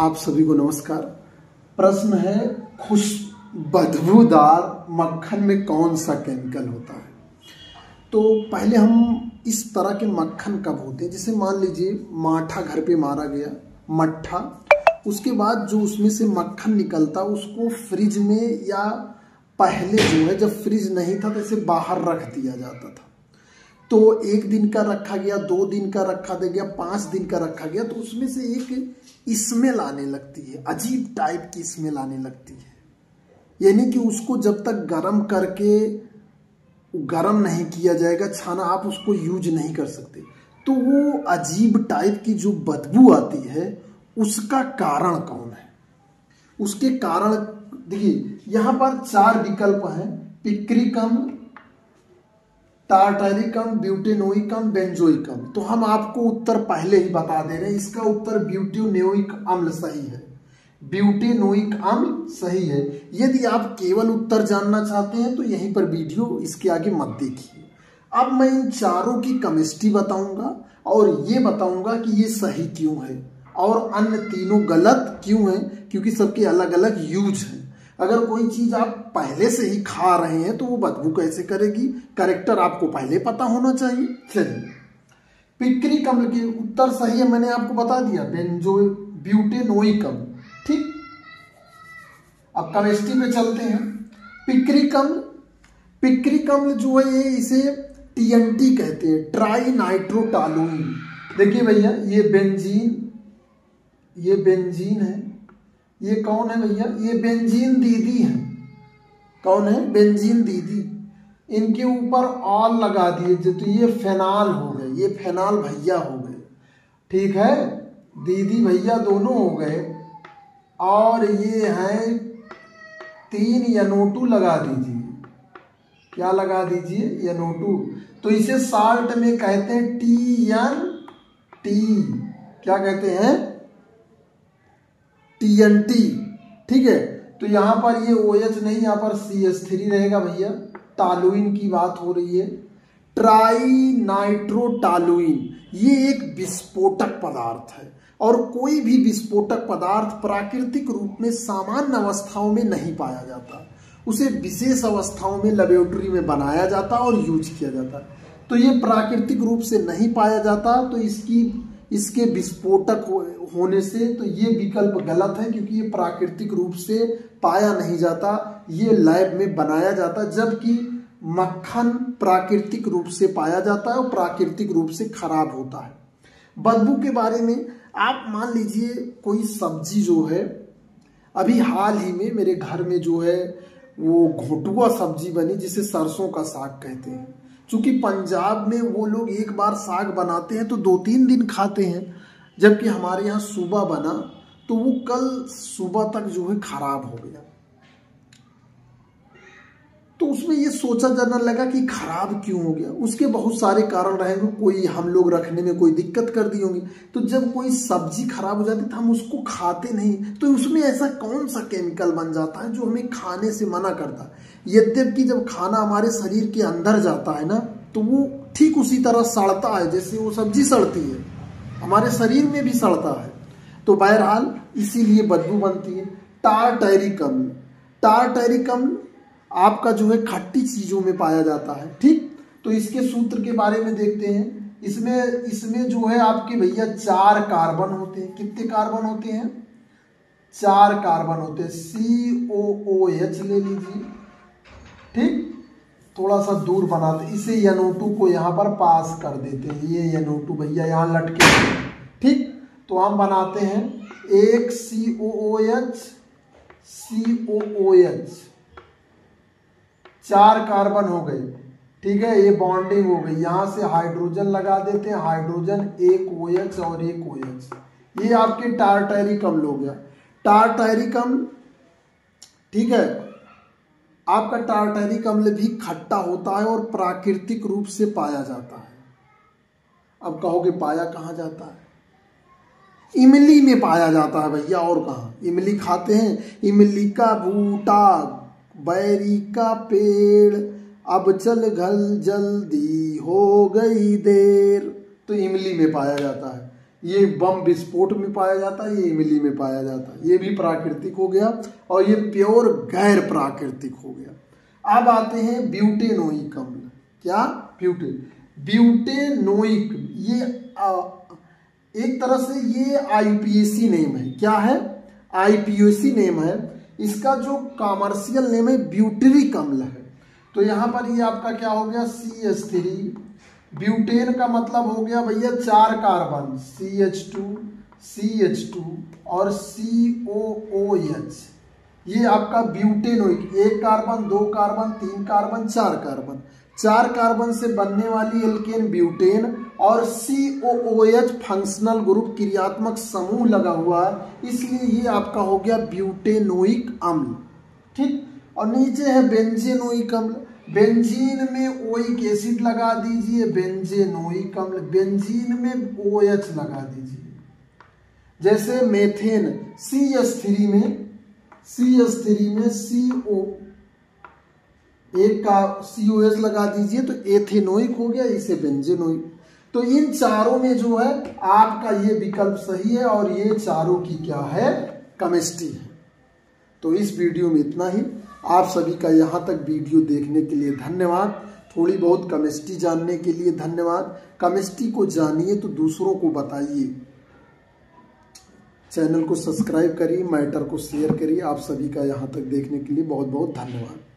आप सभी को नमस्कार। प्रश्न है, बदबूदार मक्खन में कौन सा केमिकल होता है। तो पहले हम इस तरह के मक्खन कब होते हैं, जैसे मान लीजिए माठा घर पे मारा गया, मट्ठा, उसके बाद जो उसमें से मक्खन निकलता उसको फ्रिज में, या पहले जो है जब फ्रिज नहीं था तो इसे बाहर रख दिया जाता था। तो 1 दिन का रखा गया, 2 दिन का रखा गया, 5 दिन का रखा गया, तो उसमें से एक स्मेल आने लगती है, अजीब टाइप की स्मेल आने लगती है। यानी कि उसको जब तक गर्म करके गर्म नहीं किया जाएगा छाना, आप उसको यूज नहीं कर सकते। तो वो अजीब टाइप की जो बदबू आती है उसका कारण कौन है। उसके कारण देखिए, यहां पर 4 विकल्प हैं: पिक्रिक अम्ल, टार्टारिक अम्ल, ब्यूटेनोइक अम्ल, बेंजोइक अम्ल। तो हम आपको उत्तर पहले ही बता दे रहे हैं, इसका उत्तर ब्यूटेनोइक अम्ल सही है। ब्यूटेनोइक अम्ल सही है। यदि आप केवल उत्तर जानना चाहते हैं तो यहीं पर वीडियो, इसके आगे मत देखिए। अब मैं इन चारों की केमिस्ट्री बताऊंगा और ये बताऊंगा कि ये सही क्यों है और अन्य तीनों गलत क्यों है, क्योंकि सबके अलग अलग यूज हैं। अगर कोई चीज आप पहले से ही खा रहे हैं तो वो बदबू कैसे करेगी, कैरेक्टर आपको पहले पता होना चाहिए। चलिए, पिक्रिक अम्ल के उत्तर सही है, मैंने आपको बता दिया, ब्यूटेनोइक अम्ल। ठीक, अब केमिस्ट्री पे चलते हैं। पिक्रिक अम्ल जो है ये इसे TNT कहते हैं, ट्राई नाइट्रोटॉलुइन। देखिए भैया, ये बेंजीन है। ये कौन है भैया, ये बेंजीन दीदी है। कौन है, बेंजीन दीदी। इनके ऊपर ऑल लगा दिए तो ये फेनॉल हो गए, ये फेनॉल भैया हो गए। ठीक है, दीदी भैया दोनों हो गए। और ये हैं 3 NO2 लगा दीजिए। क्या लगा दीजिए, NO2। तो इसे साल्ट में कहते हैं TNT। क्या कहते हैं, TNT। ठीक है, तो यहां पर ये OH नहीं, यहां पर CH3 रहेगा भैया। टॉलुइन की बात हो रही है, ट्राई नाइट्रोटॉलुइन। ये एक विस्फोटक पदार्थ है और कोई भी विस्फोटक पदार्थ प्राकृतिक रूप में सामान्य अवस्थाओं में नहीं पाया जाता, उसे विशेष अवस्थाओं में लेबोरेटरी में बनाया जाता और यूज किया जाता। तो ये प्राकृतिक रूप से नहीं पाया जाता, तो इसके विस्फोटक होने से तो ये विकल्प गलत है, क्योंकि ये प्राकृतिक रूप से पाया नहीं जाता, ये लैब में बनाया जाता। जबकि मक्खन प्राकृतिक रूप से पाया जाता है और प्राकृतिक रूप से खराब होता है। बदबू के बारे में, आप मान लीजिए कोई सब्जी जो है, अभी हाल ही में मेरे घर में जो है वो घोटुआ सब्जी बनी, जिसे सरसों का साग कहते हैं। चूंकि पंजाब में वो लोग एक बार साग बनाते हैं तो 2-3 दिन खाते हैं, जबकि हमारे यहाँ सुबह बना तो वो कल सुबह तक जो है खराब हो गया। तो उसमें ये सोचा जाने लगा कि खराब क्यों हो गया। उसके बहुत सारे कारण रहेंगे, कोई हम लोग रखने में कोई दिक्कत कर दी होंगी। तो जब कोई सब्जी खराब हो जाती तो हम उसको खाते नहीं, तो उसमें ऐसा कौन सा केमिकल बन जाता है जो हमें खाने से मना करता है। यद्यपि जब खाना हमारे शरीर के अंदर जाता है ना, तो वो ठीक उसी तरह सड़ता है जैसे वो सब्जी सड़ती है, हमारे शरीर में भी सड़ता है। तो बहरहाल इसीलिए बदबू बनती है। टार्टैरिक अम्ल आपका जो है खट्टी चीजों में पाया जाता है। ठीक, तो इसके सूत्र के बारे में देखते हैं। इसमें जो है आपके भैया 4 कार्बन होते हैं। कितने कार्बन होते हैं, 4 कार्बन होते हैं। COOH ले लीजिए। ठीक, थोड़ा सा दूर बनाते, इसे NO2 को यहाँ पर पास कर देते हैं। ये NO2 भैया यहाँ लटके। ठीक, तो हम बनाते हैं एक COOH 4 कार्बन हो गए। ठीक है, ये बॉन्डिंग हो गई, यहां से हाइड्रोजन लगा देते हैं, हाइड्रोजन, एक OH और एक OH। ये आपके टार्टैरिक अम्ल हो गया। टार्टैरिक अम्ल, ठीक है, आपका टार्टैरिक अम्ल भी खट्टा होता है और प्राकृतिक रूप से पाया जाता है। अब कहोगे पाया कहाँ जाता है, इमली में पाया जाता है भैया, और कहाँ। इमली खाते हैं, इमली का बूटा, बैरी का पेड़, अब चल घल जल्दी हो गई देर, तो इमली में पाया जाता है। ये बम विस्फोट में पाया जाता है, ये इमली में पाया जाता है। ये भी प्राकृतिक हो गया और ये प्योर गैर प्राकृतिक हो गया। अब आते हैं ब्यूटेनोइक अम्ल। क्या? ब्यूटेनोइक, ये एक तरह से ये आईपीएसी नेम है। क्या है? आईपीएसी नेम है। इसका जो कॉमर्शियल नेम है ब्यूटेरिक अम्ल है। तो यहाँ पर ये आपका क्या हो गया? CH3। ब्यूटेन का मतलब हो गया भैया 4 कार्बन, CH2 और COOH। ये आपका butanoic, 1 carbon, 2 carbon, 3 carbon, 4 carbon. 4 carbon से बनने वाली एल्केन ब्यूटेन और COOH फंक्शनल ग्रुप, क्रियात्मक समूह लगा हुआ है, इसलिए ये आपका हो गया ब्यूटेनोइक अम्ल। ठीक। और नीचे है बेंजेनोइक अम्ल। बेंजीन में ओइक एसिड लगा दीजिए, बेंजेनोइक अम्ल। बेंजीन में OH लगा दीजिए। जैसे मेथेन, CH3 में CO, एक का COS लगा दीजिए तो एथेनोइक हो गया, इसे बेंजेनोइक। तो इन चारों में जो है आपका ये विकल्प सही है और ये चारों की क्या है? केमिस्ट्री है। तो इस वीडियो में इतना ही। आप सभी का यहाँ तक वीडियो देखने के लिए धन्यवाद। थोड़ी बहुत केमिस्ट्री जानने के लिए धन्यवाद। केमिस्ट्री को जानिए तो दूसरों को बताइए। चैनल को सब्सक्राइब करिए, मैटर को शेयर करिए। आप सभी का यहाँ तक देखने के लिए बहुत बहुत धन्यवाद।